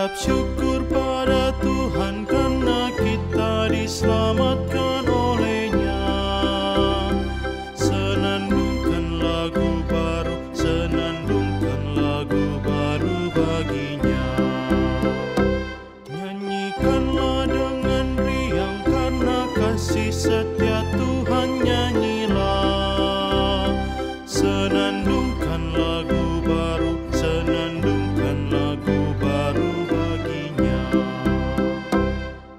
mengucap syukur pada Tuhan karena kita diselamatkan oleh-Nya. Senandungkan lagu baru, senandungkan lagu baru bagi-Nya. Nyanyikanlah dengan riang karena kasih setia Tuhan, nyanyilah. Senandungkan lagu baru, senandungkan lagu baru bagi-Nya.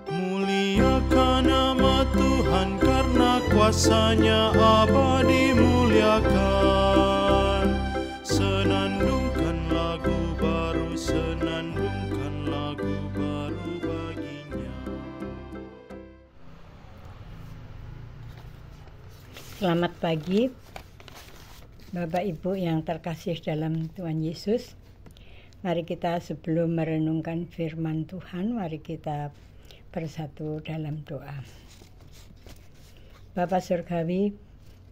Muliakan nama Tuhan karena kuasa-Nya abadi, muliakan. Senandungkan lagu baru, senandungkan lagu baru bagi-Nya. Selamat pagi Bapak Ibu yang terkasih dalam Tuhan Yesus. Mari kita sebelum merenungkan firman Tuhan, mari kita bersatu dalam doa. Bapa Surgawi,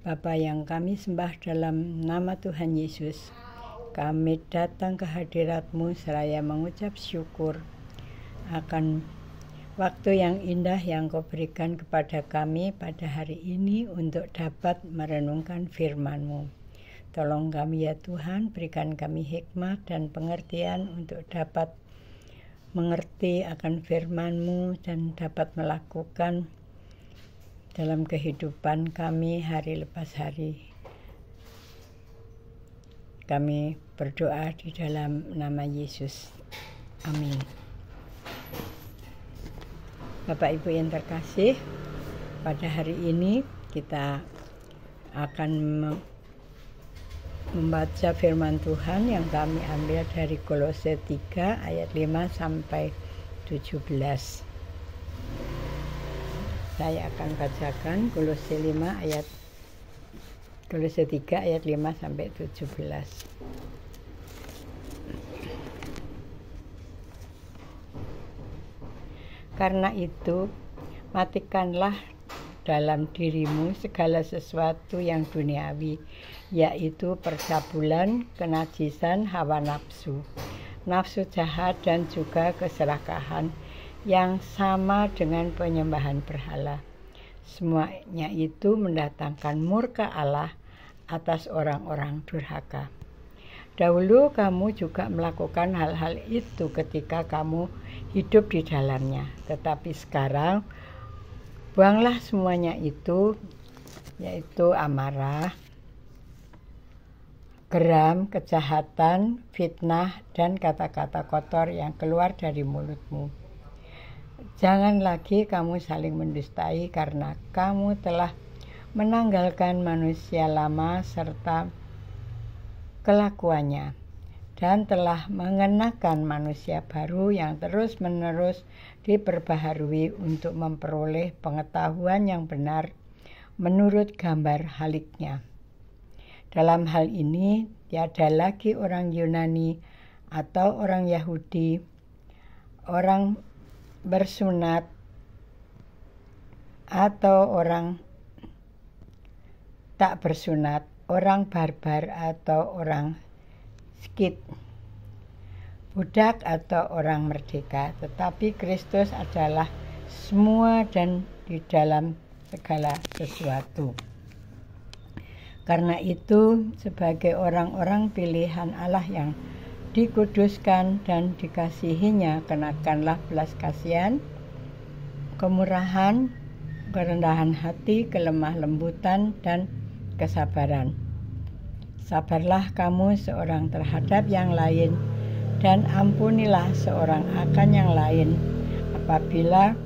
Bapa yang kami sembah dalam nama Tuhan Yesus, kami datang ke hadirat-Mu seraya mengucap syukur akan waktu yang indah yang Kau berikan kepada kami pada hari ini untuk dapat merenungkan firman-Mu. Tolong kami ya Tuhan, berikan kami hikmat dan pengertian untuk dapat mengerti akan firman-Mu dan dapat melakukan dalam kehidupan kami hari lepas hari. Kami berdoa di dalam nama Yesus. Amin. Bapak Ibu yang terkasih, pada hari ini kita akan membaca firman Tuhan yang kami ambil dari Kolose 3 ayat 5 sampai 17. Saya akan bacakan Kolose 3 ayat 5 sampai 17. Karena itu, matikanlah dalam dirimu segala sesuatu yang duniawi, yaitu percabulan, kenajisan, hawa nafsu, nafsu jahat, dan juga keserakahan yang sama dengan penyembahan berhala. Semuanya itu mendatangkan murka Allah atas orang-orang durhaka. Dahulu kamu juga melakukan hal-hal itu ketika kamu hidup di dalamnya, tetapi sekarang buanglah semuanya itu, yaitu amarah, geram, kejahatan, fitnah, dan kata-kata kotor yang keluar dari mulutmu. Jangan lagi kamu saling mendustai karena kamu telah menanggalkan manusia lama serta kelakuannya dan telah mengenakan manusia baru yang terus-menerus diperbaharui untuk memperoleh pengetahuan yang benar menurut gambar haliknya. Dalam hal ini, tiada lagi orang Yunani atau orang Yahudi, orang bersunat atau orang tak bersunat, orang barbar atau orang Skit, budak atau orang merdeka, tetapi Kristus adalah semua dan di dalam segala sesuatu. Karena itu, sebagai orang-orang pilihan Allah yang dikuduskan dan dikasihinya, kenakanlah belas kasihan, kemurahan, kerendahan hati, kelemah lembutan, dan kesabaran. Sabarlah kamu seorang terhadap yang lain, dan ampunilah seorang akan yang lain. Apabila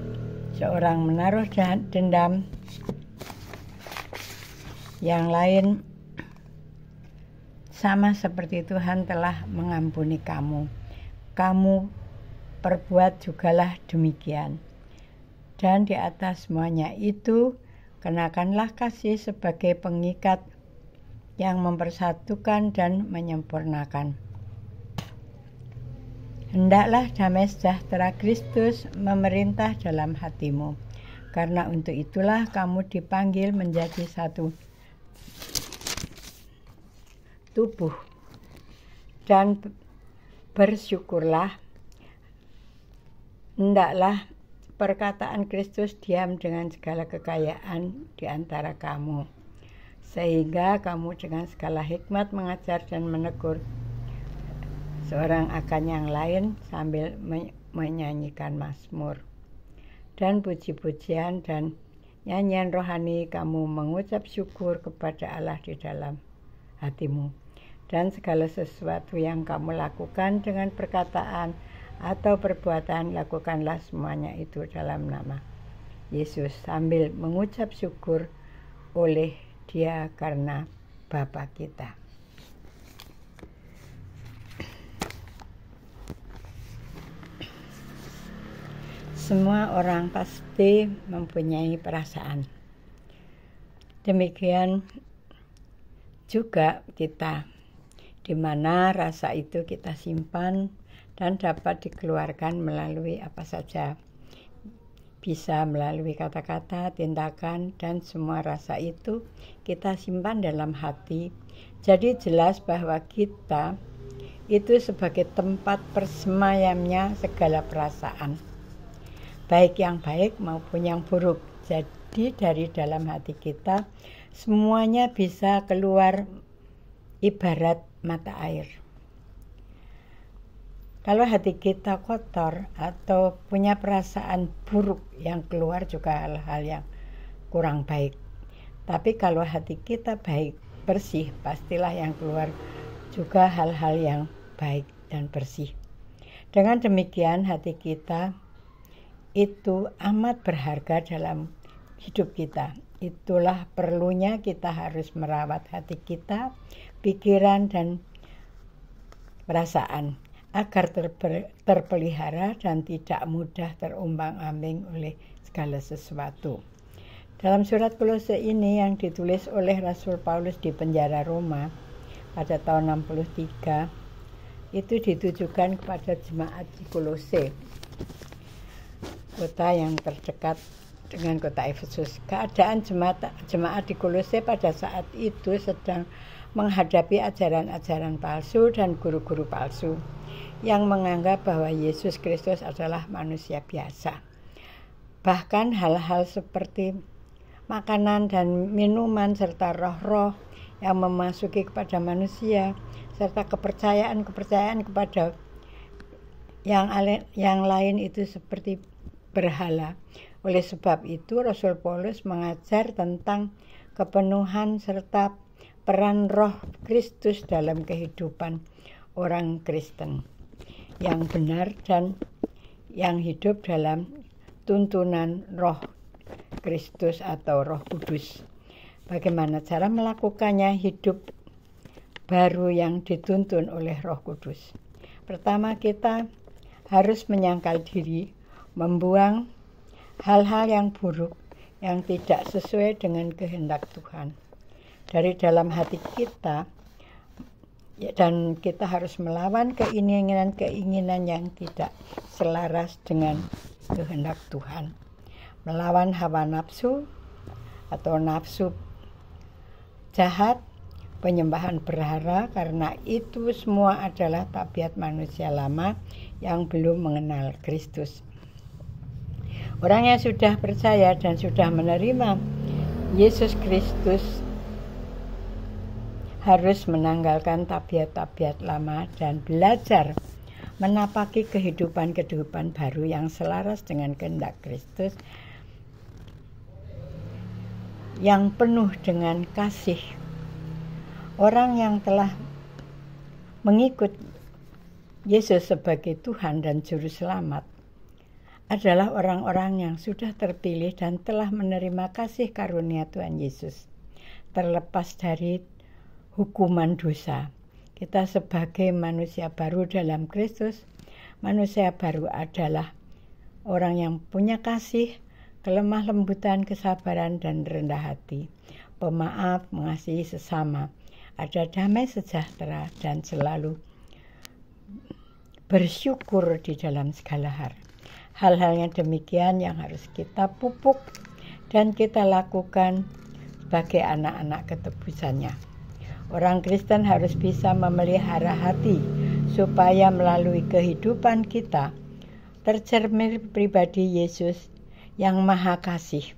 seorang menaruh dendam, yang lain sama seperti Tuhan telah mengampuni kamu. Kamu perbuat jugalah demikian. Dan di atas semuanya itu, kenakanlah kasih sebagai pengikat yang mempersatukan dan menyempurnakan. Hendaklah damai sejahtera Kristus memerintah dalam hatimu, karena untuk itulah kamu dipanggil menjadi satu tubuh. Dan bersyukurlah hendaklah perkataan Kristus diam dengan segala kekayaan di antara kamu, sehingga kamu dengan segala hikmat mengajar dan menegur seorang akan yang lain sambil menyanyikan mazmur dan puji-pujian dan nyanyian rohani. Kamu mengucap syukur kepada Allah di dalam hatimu, dan segala sesuatu yang kamu lakukan dengan perkataan atau perbuatan, lakukanlah semuanya itu dalam nama Yesus sambil mengucap syukur oleh Dia karena Bapa kita. Semua orang pasti mempunyai perasaan. Demikian juga kita, di mana rasa itu kita simpan dan dapat dikeluarkan melalui apa saja. Bisa melalui kata-kata, tindakan, dan semua rasa itu kita simpan dalam hati. Jadi jelas bahwa kita itu sebagai tempat persemayamnya segala perasaan, baik yang baik maupun yang buruk. Jadi dari dalam hati kita semuanya bisa keluar ibarat mata air. Kalau hati kita kotor atau punya perasaan buruk, yang keluar juga hal-hal yang kurang baik. Tapi kalau hati kita baik, bersih, pastilah yang keluar juga hal-hal yang baik dan bersih. Dengan demikian hati kita itu amat berharga dalam hidup kita. Itulah perlunya kita harus merawat hati kita, pikiran dan perasaan, agar terpelihara dan tidak mudah terombang-ambing oleh segala sesuatu. Dalam surat Kolose ini yang ditulis oleh Rasul Paulus di penjara Roma pada tahun 63, itu ditujukan kepada jemaat di Kolose, kota yang terdekat dengan kota Efesus. Keadaan jemaat di Kolose pada saat itu sedang menghadapi ajaran-ajaran palsu dan guru-guru palsu yang menganggap bahwa Yesus Kristus adalah manusia biasa. Bahkan hal-hal seperti makanan dan minuman serta roh-roh yang memasuki kepada manusia serta kepercayaan kepada yang lain itu seperti berhala. Oleh sebab itu Rasul Paulus mengajar tentang kepenuhan serta peran Roh Kristus dalam kehidupan orang Kristen yang benar dan yang hidup dalam tuntunan Roh Kristus atau Roh Kudus. Bagaimana cara melakukannya? Hidup baru yang dituntun oleh Roh Kudus. Pertama, kita harus menyangkal diri, membuang hal-hal yang buruk yang tidak sesuai dengan kehendak Tuhan dari dalam hati kita, dan kita harus melawan keinginan-keinginan yang tidak selaras dengan kehendak Tuhan, melawan hawa nafsu atau nafsu jahat, penyembahan berhala, karena itu semua adalah tabiat manusia lama yang belum mengenal Kristus. Orang yang sudah percaya dan sudah menerima Yesus Kristus harus menanggalkan tabiat-tabiat lama dan belajar menapaki kehidupan baru yang selaras dengan kehendak Kristus, yang penuh dengan kasih. Orang yang telah mengikut Yesus sebagai Tuhan dan Juru Selamat adalah orang-orang yang sudah terpilih dan telah menerima kasih karunia Tuhan Yesus, terlepas dari hukuman dosa. Kita sebagai manusia baru dalam Kristus, manusia baru adalah orang yang punya kasih, kelemah lembutan, kesabaran, dan rendah hati, pemaaf, mengasihi sesama, ada damai sejahtera, dan selalu bersyukur di dalam segala hal. Hal-hal yang demikian yang harus kita pupuk dan kita lakukan sebagai anak-anak ketebusannya. Orang Kristen harus bisa memelihara hati supaya melalui kehidupan kita tercermin pribadi Yesus yang Maha Kasih.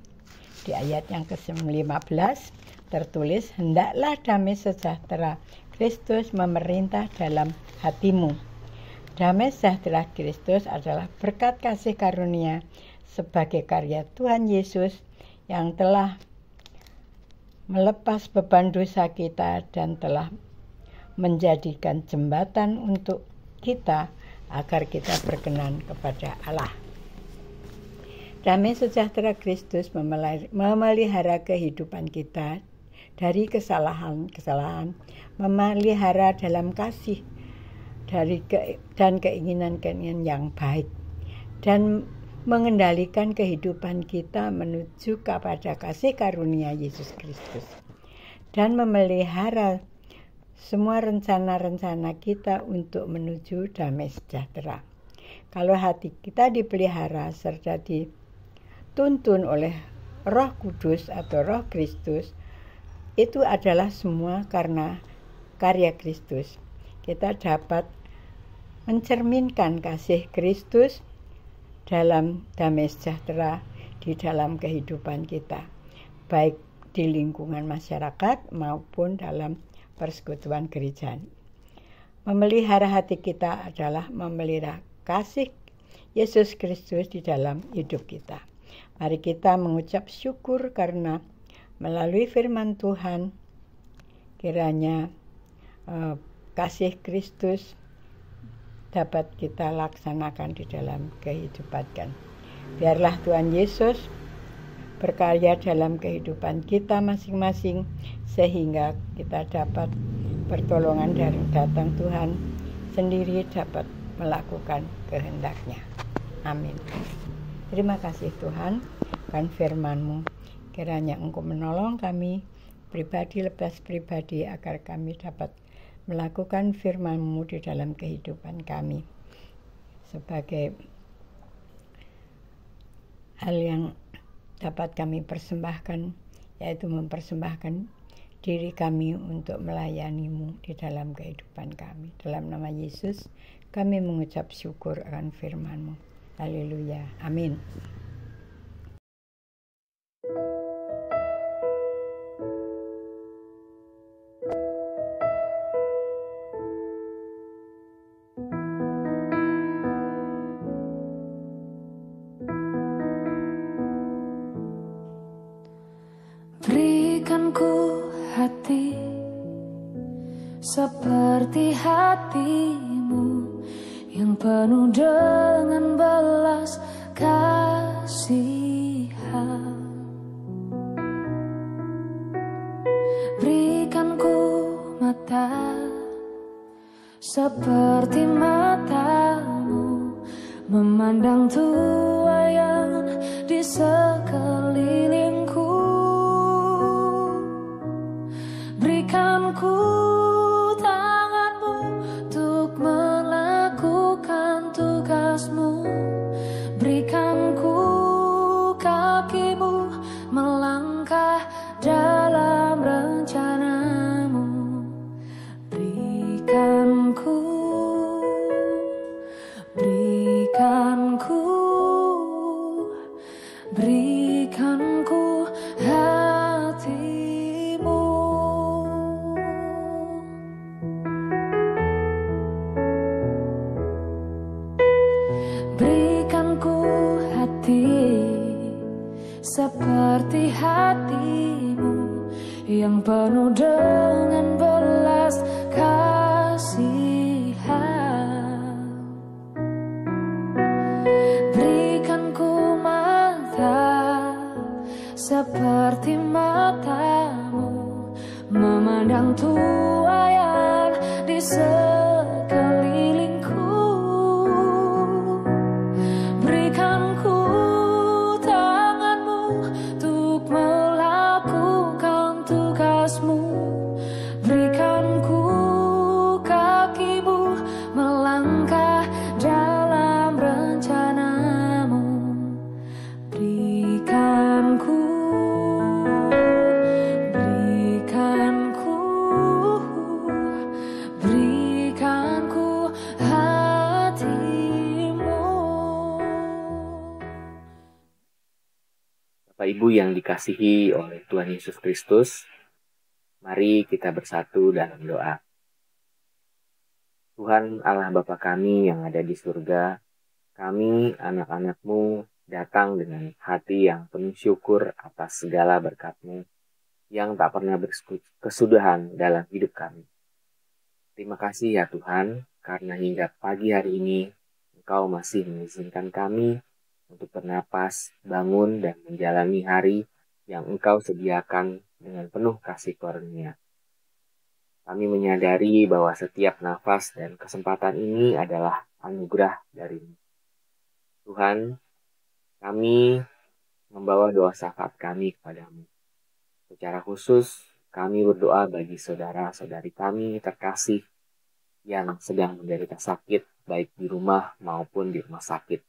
Di ayat yang ke-15 tertulis, hendaklah damai sejahtera Kristus memerintah dalam hatimu. Damai sejahtera Kristus adalah berkat kasih karunia sebagai karya Tuhan Yesus yang telah melepas beban dosa kita dan telah menjadikan jembatan untuk kita agar kita berkenan kepada Allah. Damai sejahtera Kristus memelihara kehidupan kita dari kesalahan-kesalahan, memelihara dalam kasih dan keinginan-keinginan yang baik, dan mengendalikan kehidupan kita menuju kepada kasih karunia Yesus Kristus, dan memelihara semua rencana-rencana kita untuk menuju damai sejahtera. Kalau hati kita dipelihara serta dituntun oleh Roh Kudus atau Roh Kristus, itu adalah semua karena karya Kristus. Kita dapat mencerminkan kasih Kristus dalam damai sejahtera di dalam kehidupan kita, baik di lingkungan masyarakat maupun dalam persekutuan gereja. Memelihara hati kita adalah memelihara kasih Yesus Kristus di dalam hidup kita. Mari kita mengucap syukur karena melalui firman Tuhan kiranya kasih Kristus dapat kita laksanakan di dalam kehidupan. Biarlah Tuhan Yesus berkarya dalam kehidupan kita masing-masing sehingga kita dapat pertolongan dari datang Tuhan sendiri dapat melakukan kehendak-Nya. Amin. Terima kasih Tuhan akan firman-Mu. Kiranya Engkau menolong kami pribadi lepas pribadi agar kami dapat melakukan firman-Mu di dalam kehidupan kami sebagai hal yang dapat kami persembahkan, yaitu mempersembahkan diri kami untuk melayani-Mu di dalam kehidupan kami. Dalam nama Yesus kami mengucap syukur akan firman-Mu. Haleluya. Amin. Berikanku hati seperti hati-Mu yang penuh dengan belas kasihan. Berikanku mata seperti mata-Mu memandang tuaian di sekelilingku. Berikanku tangan-Mu untuk melakukan tugas-Mu. Berikanku kaki-Mu melangkah dalam rencana-Mu. Berikanku hati-Mu. Berikanku hati seperti hati-Mu yang penuh dengan belas kasihan. Berikanku mata seperti mata-Mu memandang tuaian di sekelilingku. Berikanku tangan-Mu untuk melakukan tugas-Mu. Berikanku kaki-Mu melangkah dalam rencana-Mu. Berikanku Bapak Ibu yang dikasihi oleh Tuhan Yesus Kristus, mari kita bersatu dalam doa. Tuhan Allah Bapa kami yang ada di surga, kami anak-anak-Mu datang dengan hati yang penuh syukur atas segala berkat-Mu yang tak pernah berkesudahan dalam hidup kami. Terima kasih ya Tuhan, karena hingga pagi hari ini Engkau masih mengizinkan kami untuk bernapas, bangun, dan menjalani hari yang Engkau sediakan dengan penuh kasih karunia. Kami menyadari bahwa setiap nafas dan kesempatan ini adalah anugerah dari-Mu. Tuhan, kami membawa doa syafaat kami kepada-Mu. Secara khusus, kami berdoa bagi saudara-saudari kami terkasih yang sedang menderita sakit, baik di rumah maupun di rumah sakit.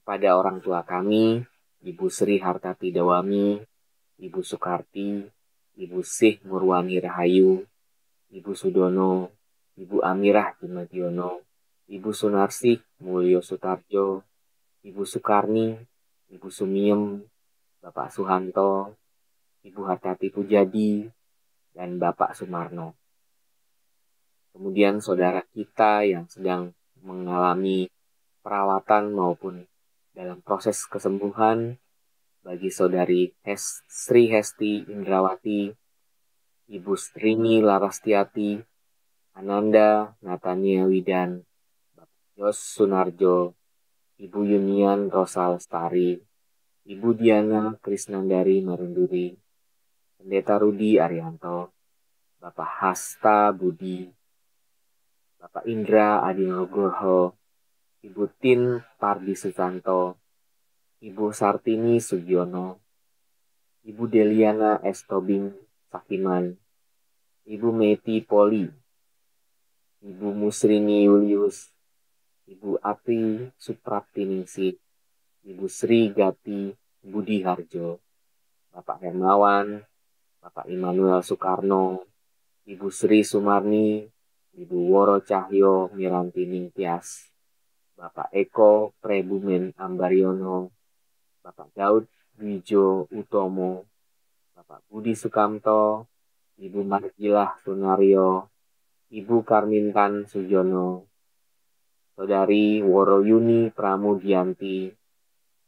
Kepada orang tua kami, Ibu Sri Hartati Dawami, Ibu Sukarti, Ibu Sih Murwani Rahayu, Ibu Sudono, Ibu Amirah Jimadiono, Ibu Sunarsih Mulyo Sutarjo, Ibu Sukarni, Ibu Sumiem, Bapak Suhanto, Ibu Hartati Pujadi, dan Bapak Sumarno. Kemudian saudara kita yang sedang mengalami perawatan maupun dalam proses kesembuhan, bagi saudari Sri Hesti Indrawati, Ibu Strini Larastiati, Ananda Natania Widan, Bapak Yos Sunarjo, Ibu Yunian Rosa Lestari, Ibu Diana Krisnandari Marunduri, Pendeta Rudi Arianto, Bapak Hasta Budi, Bapak Indra Adinugroho, Ibu Tin Pardi Susanto, Ibu Sartini Sugiono, Ibu Deliana S. Tobing Sakiman, Ibu Meti Poli, Ibu Musrini Yulius, Ibu Apri Supraptiningsih, Ibu Sri Gati Budi Harjo, Bapak Hermawan, Bapak Immanuel Soekarno, Ibu Sri Sumarni, Ibu Woro Cahyo Miranti Ningtyas, Bapak Eko Prebumen Ambaryono, Bapak Daud Wijo Utomo, Bapak Budi Sukamto, Ibu Margilah Sunario, Ibu Karmintan Sujono, Saudari Woro Yuni Pramudianti,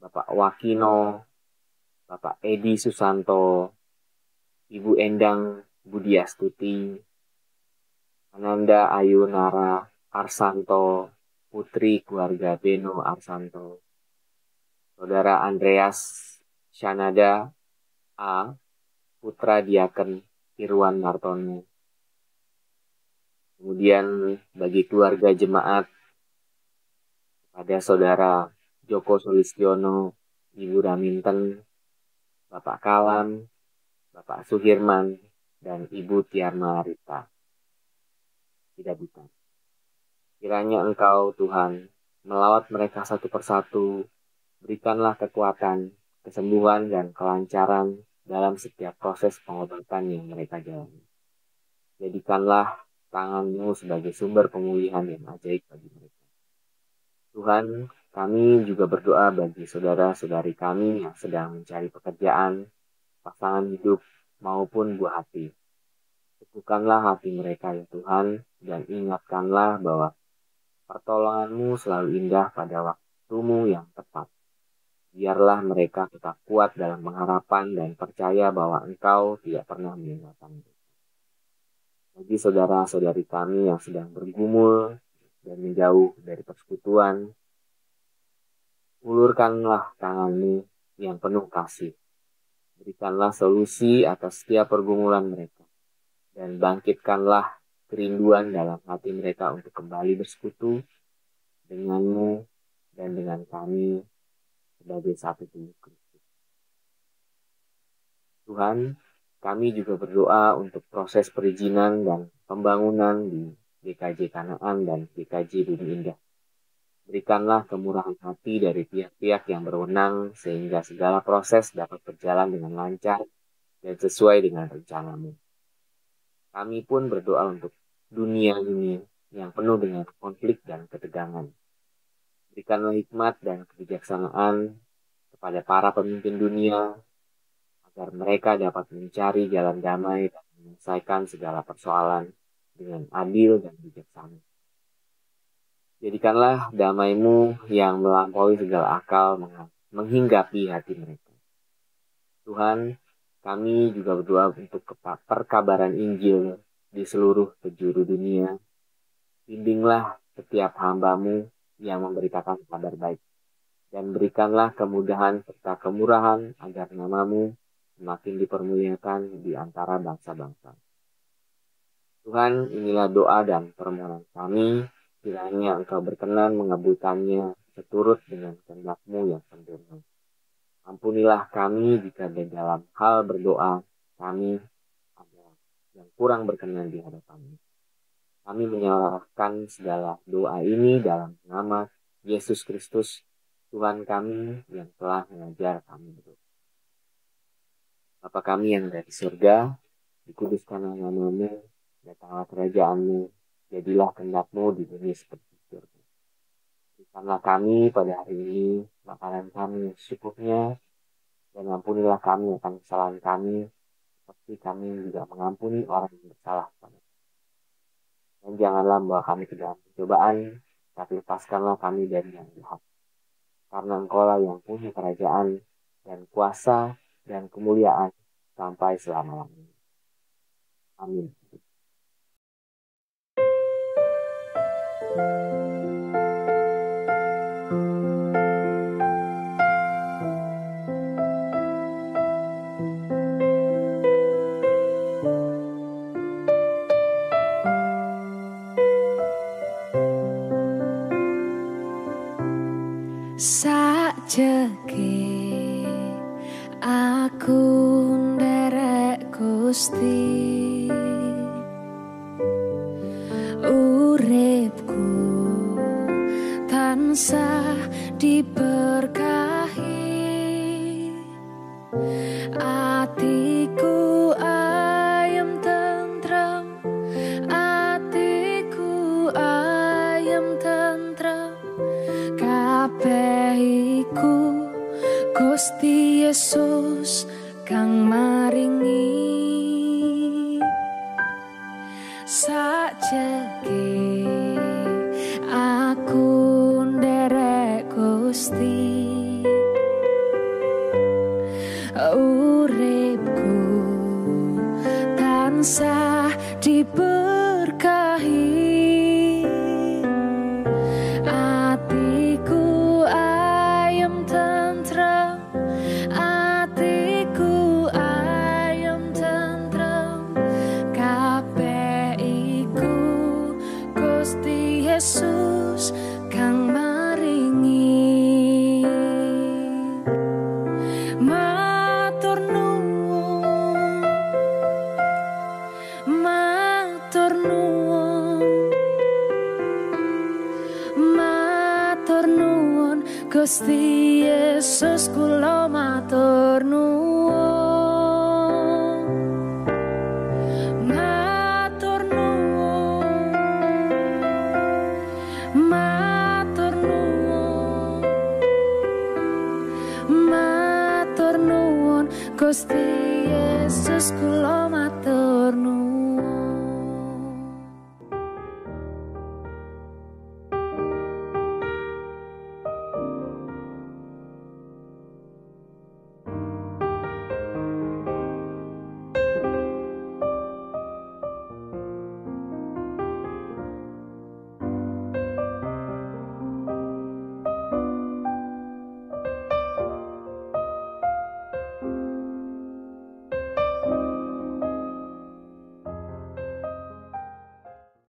Bapak Wakino, Bapak Edi Susanto, Ibu Endang Budiastuti, Ananda Ayunara Arsanto, Putri keluarga Beno Arsanto, Saudara Andreas Syanada A, Putra Diaken Irwan Martono. Kemudian bagi keluarga jemaat, pada Saudara Joko Sulistiono, Ibu Raminten, Bapak Kalam, Bapak Suhirman, dan Ibu Tiarma Rita. Tidak bukan. Kiranya Engkau, Tuhan, melawat mereka satu persatu, berikanlah kekuatan, kesembuhan, dan kelancaran dalam setiap proses pengobatan yang mereka jalani. Jadikanlah tangan-Mu sebagai sumber pemulihan yang ajaib bagi mereka. Tuhan, kami juga berdoa bagi saudara-saudari kami yang sedang mencari pekerjaan, pasangan hidup, maupun buah hati. Teguhkanlah hati mereka ya Tuhan, dan ingatkanlah bahwa pertolongan-Mu selalu indah pada waktu-Mu yang tepat. Biarlah mereka tetap kuat dalam pengharapan dan percaya bahwa Engkau tidak pernah meninggalkan mereka. Bagi saudara-saudari kami yang sedang bergumul dan menjauh dari persekutuan, ulurkanlah tangan-Mu yang penuh kasih. Berikanlah solusi atas setiap pergumulan mereka, dan bangkitkanlah kerinduan dalam hati mereka untuk kembali bersekutu dengan-Mu dan dengan kami sebagai satu tubuh Kristus. Tuhan, kami juga berdoa untuk proses perizinan dan pembangunan di GKJ Kanaan dan GKJ Bumi Indah. Berikanlah kemurahan hati dari pihak-pihak yang berwenang sehingga segala proses dapat berjalan dengan lancar dan sesuai dengan rencana-Mu. Kami pun berdoa untuk dunia ini yang penuh dengan konflik dan ketegangan. Berikanlah hikmat dan kebijaksanaan kepada para pemimpin dunia, agar mereka dapat mencari jalan damai dan menyelesaikan segala persoalan dengan adil dan bijaksana. Jadikanlah damai-Mu yang melampaui segala akal menghinggapi hati mereka. Tuhan, kami juga berdoa untuk perkabaran Injil di seluruh penjuru dunia. Bimbinglah setiap hamba-Mu yang memberitakan kabar baik. Dan berikanlah kemudahan serta kemurahan agar nama-Mu semakin dipermuliakan di antara bangsa-bangsa. Tuhan, inilah doa dan permohonan kami. Kiranya Engkau berkenan mengabulkannya seturut dengan kehendak-Mu yang sempurna. Ampunilah kami jika di dalam hal berdoa kami ada yang kurang berkenan di hadapan-Mu. Kami menyerahkan segala doa ini dalam nama Yesus Kristus, Tuhan kami yang telah mengajar kami berdoa. Bapa kami yang ada di surga, dikuduskanlah nama-Mu, datanglah kerajaan-Mu, jadilah kehendak-Mu di bumi seperti di surga. Berikanlah kami pada hari ini makanan kami yang secukupnya, dan ampunilah kami akan kesalahan kami, seperti kami juga mengampuni orang yang bersalah kepada kami. Dan janganlah membawa kami ke dalam pencobaan, tapi lepaskanlah kami dari yang jahat. Karena Engkau-lah yang punya kerajaan dan kuasa dan kemuliaan sampai selama-lamanya. Amin. Sajeke aku nderek Gusti, uripku tansah diberkahi, atiku ayem tentrem, atiku ayem tentrem, kabeh iku Gusti Yesus kang maringi. Sajeke aku nderek Gusti, uripku tansah diberkahi, atiku ayem tentrem, atiku ayem tentrem, kabeh iku Gusti Yesus kang maringi. Matur nuwun, matur nuwun, matur nuwun, Gusti Yesus kula matur nuwun. Matur nuwun, matur nuwun, matur nuwun, Gusti Yesus kula matur